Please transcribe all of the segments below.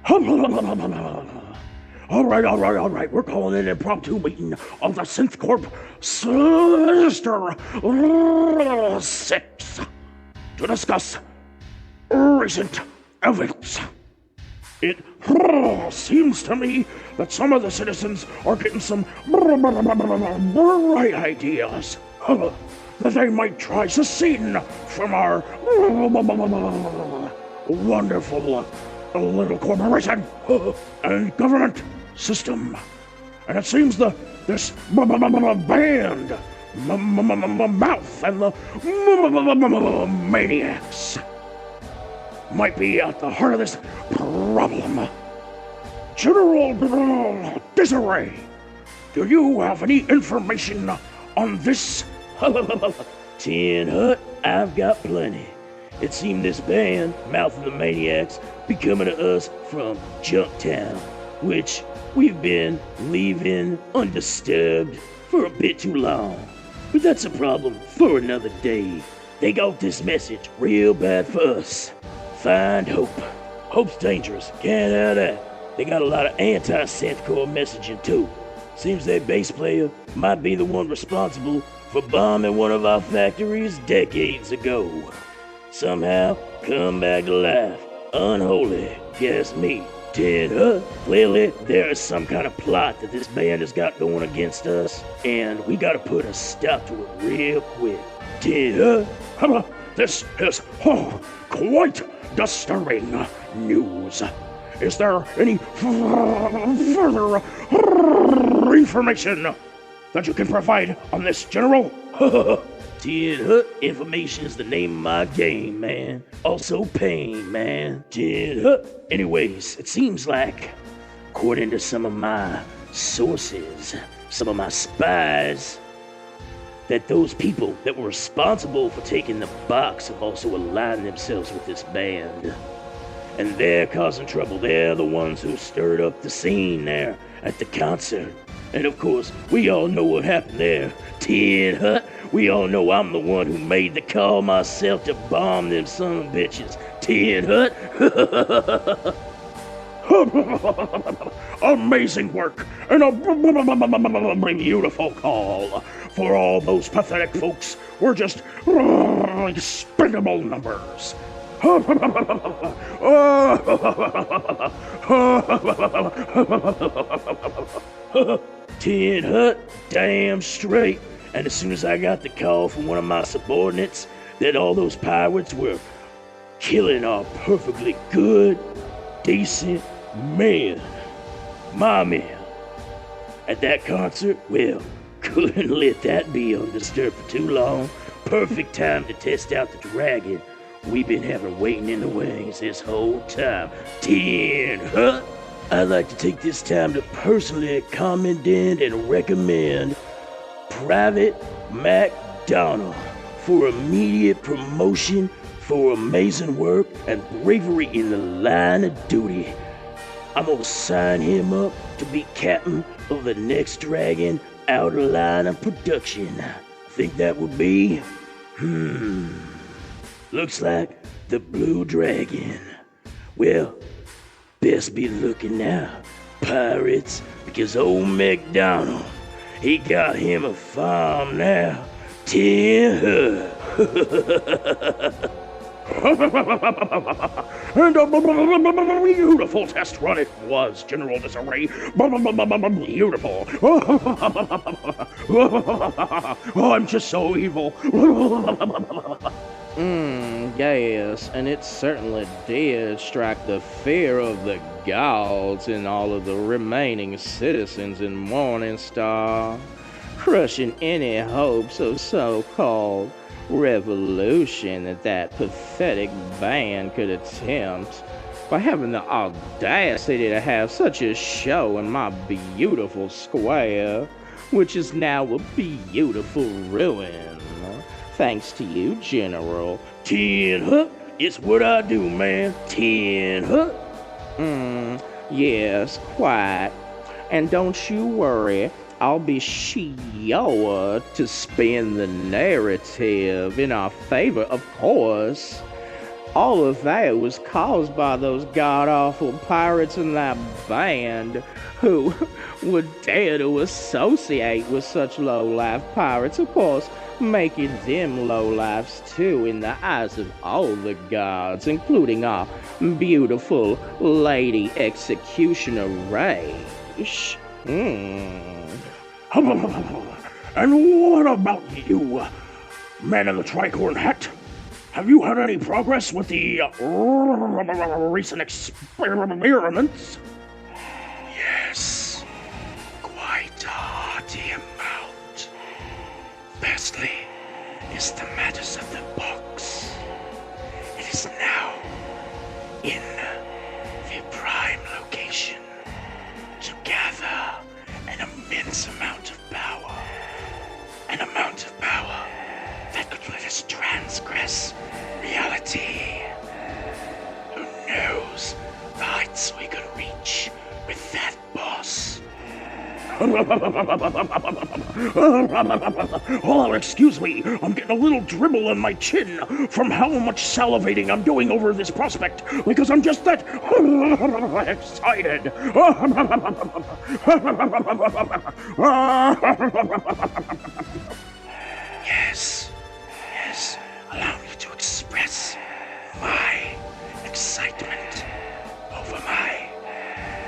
All right. We're calling an impromptu meeting of the Synth Corp Sister 6 to discuss recent events. It seems to me that some of the citizens are getting some bright ideas that they might try seceding from our wonderful little corporation and government system. And it seems this band, Mouth and the Maniacs, might be at the heart of this problem. General Disarray, do you have any information on this? Tin Hut, I've got plenty. It seemed this band, Mouth of the Maniacs, be coming to us from Junktown, which we've been leaving undisturbed for a bit too long. But that's a problem for another day. They got this message real bad for us. Find hope. Hope's dangerous. Can't have that. They got a lot of anti-synthcore messaging too. Seems their bass player might be the one responsible for bombing one of our factories decades ago. Somehow come back to life. Unholy, guess me. Tin Hut, clearly there is some kind of plot that this band has got going against us, and we gotta put a stop to it real quick. Tin Hut, this is quite disturbing news. Is there any further information that you can provide on this, General? Tin Hut, information's the name of my game, man. Also pain, man. Tin Hut. Anyways, it seems like, according to some of my sources, some of my spies, that those people that were responsible for taking the box have also aligned themselves with this band. And they're causing trouble. They're the ones who stirred up the scene there at the concert. And of course, we all know what happened there. Tin Hut, we all know I'm the one who made the call myself to bomb them son of bitches. Tin Hut. Amazing work and a beautiful call. For all those pathetic folks, we're just expendable numbers. Tin Hut, damn straight. And as soon as I got the call from one of my subordinates that all those pirates were killing our perfectly good, decent men, my men, at that concert, well, couldn't let that be undisturbed for too long. Perfect time to test out the dragon we've been having waiting in the wings this whole time. Tin Hut, I'd like to take this time to personally commend and recommend Private MacDonald for immediate promotion for amazing work and bravery in the line of duty. I'm gonna sign him up to be captain of the next Dragon outer line of production. Think that would be? Looks like the Blue Dragon. Well, best be looking now, pirates, because old MacDonald, he got him a farm now. Tin Hut. And a beautiful test run it was, General Disarray. Beautiful. Oh, I'm just so evil. Yes, and it certainly did strike the fear of the gods in all of the remaining citizens in Morningstar, crushing any hopes of so-called revolution that pathetic band could attempt by having the audacity to have such a show in my beautiful square, which is now a beautiful ruin. Thanks to you, General. Tin Hut, it's what I do, man. Tin Hut. Yes, quite. And don't you worry, I'll be sure to spin the narrative in our favor, of course. All of that was caused by those god-awful pirates in that band who would dare to associate with such low-life pirates, of course, making them low-lives too in the eyes of all the gods, including our beautiful Lady Executioner Rage. And what about you, man in the tricorn hat? Have you had any progress with the recent experiments? Yes, quite a hearty amount. Firstly is the matters of the box. It is now in the prime location to gather an immense amount of power. An amount of power that could let us transgress reality. Who knows the heights we could reach with that boss? Oh, excuse me, I'm getting a little dribble on my chin from how much salivating I'm doing over this prospect, because I'm just that excited. Yes, allow me to express my excitement over my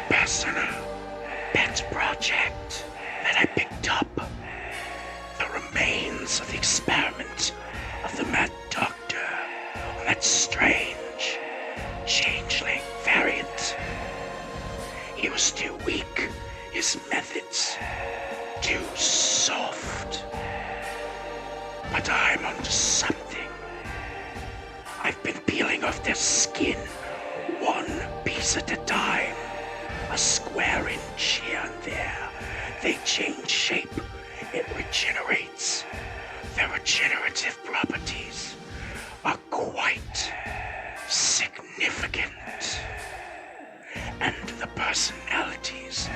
personal pet project that I picked up. The remains of the experiment of the Mad Doctor on that strange changeling variant. He was too weak, his methods too soft. But I'm onto something. I've been peeling off their skin, one piece at a time. A square inch here and there. They change shape. It regenerates. Their regenerative properties are quite significant. And the personalities,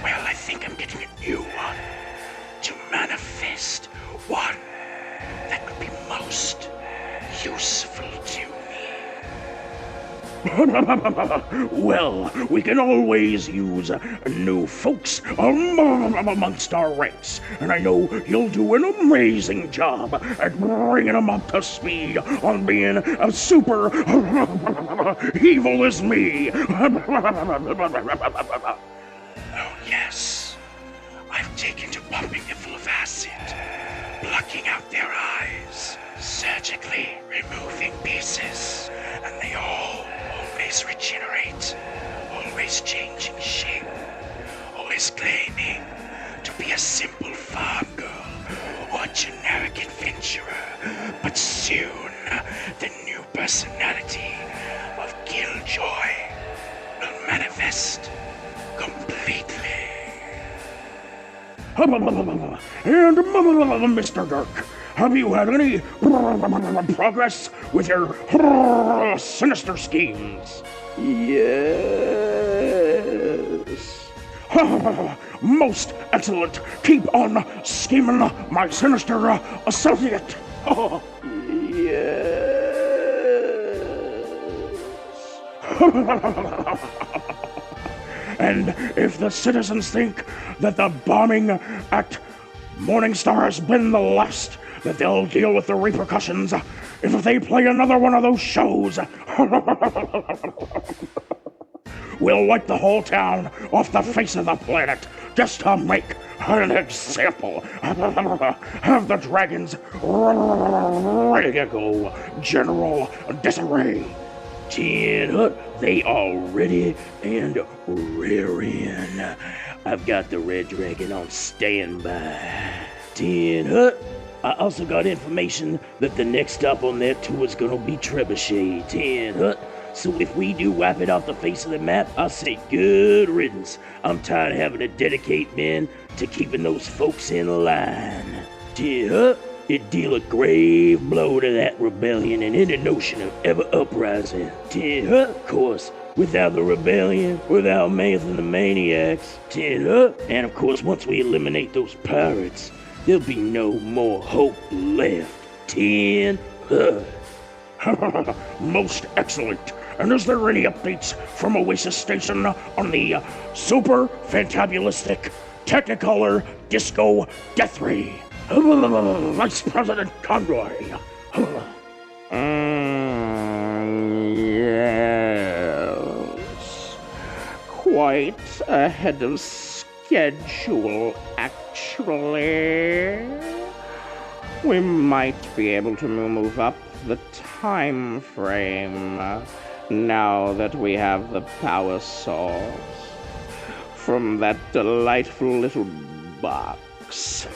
well, I think I'm getting a new one to manifest, one that could be most useful to me. Well, we can always use new folks amongst our ranks, and I know you'll do an amazing job at bringing them up to speed on being as super evil as me. Oh, yes. I've taken to pumping them full of acid, plucking out their eyes, surgically removing pieces, and they all always regenerate, always changing shape, always claiming to be a simple farm girl or generic adventurer, but soon the new personality of Killjoy will manifest completely. And Mr. Dirk, have you had any progress with your sinister schemes? Yes. Most excellent. Keep on scheming, my sinister associate. Yes. And if the citizens think that the bombing at Morningstar has been the last, that they'll deal with the repercussions if they play another one of those shows. We'll wipe the whole town off the face of the planet just to make an example. Have the dragons ready to go, General Disarray. Tin Hut, they are ready and rearing. I've got the Red Dragon on standby. Tin Hut, I also got information that the next stop on that tour is gonna be Trebuchet. Tin Hut, so if we do wipe it off the face of the map, I'll say good riddance. I'm tired of having to dedicate men to keeping those folks in line. Tin Hut, it deal a grave blow to that rebellion and any notion of ever uprising. Tin Hut, of course, without the rebellion, without Mason the Maniacs, Tin Hut, and of course once we eliminate those pirates, there'll be no more hope left. Tin Hut. Most excellent. And is there any updates from Oasis Station on the super fantabulistic Technicolor Disco Death Ray? Vice President Conroy. Yes. Quite ahead of schedule, actually. We might be able to move up the time frame now that we have the power source from that delightful little box.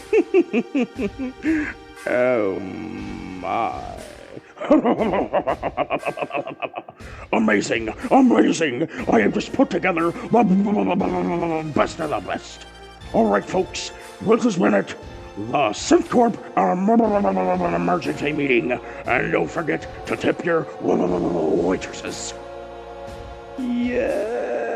Oh my. Amazing, amazing. I have just put together the best of the best. All right, folks, this has been it. The SynthCorp emergency meeting. And don't forget to tip your waitresses. Yeah.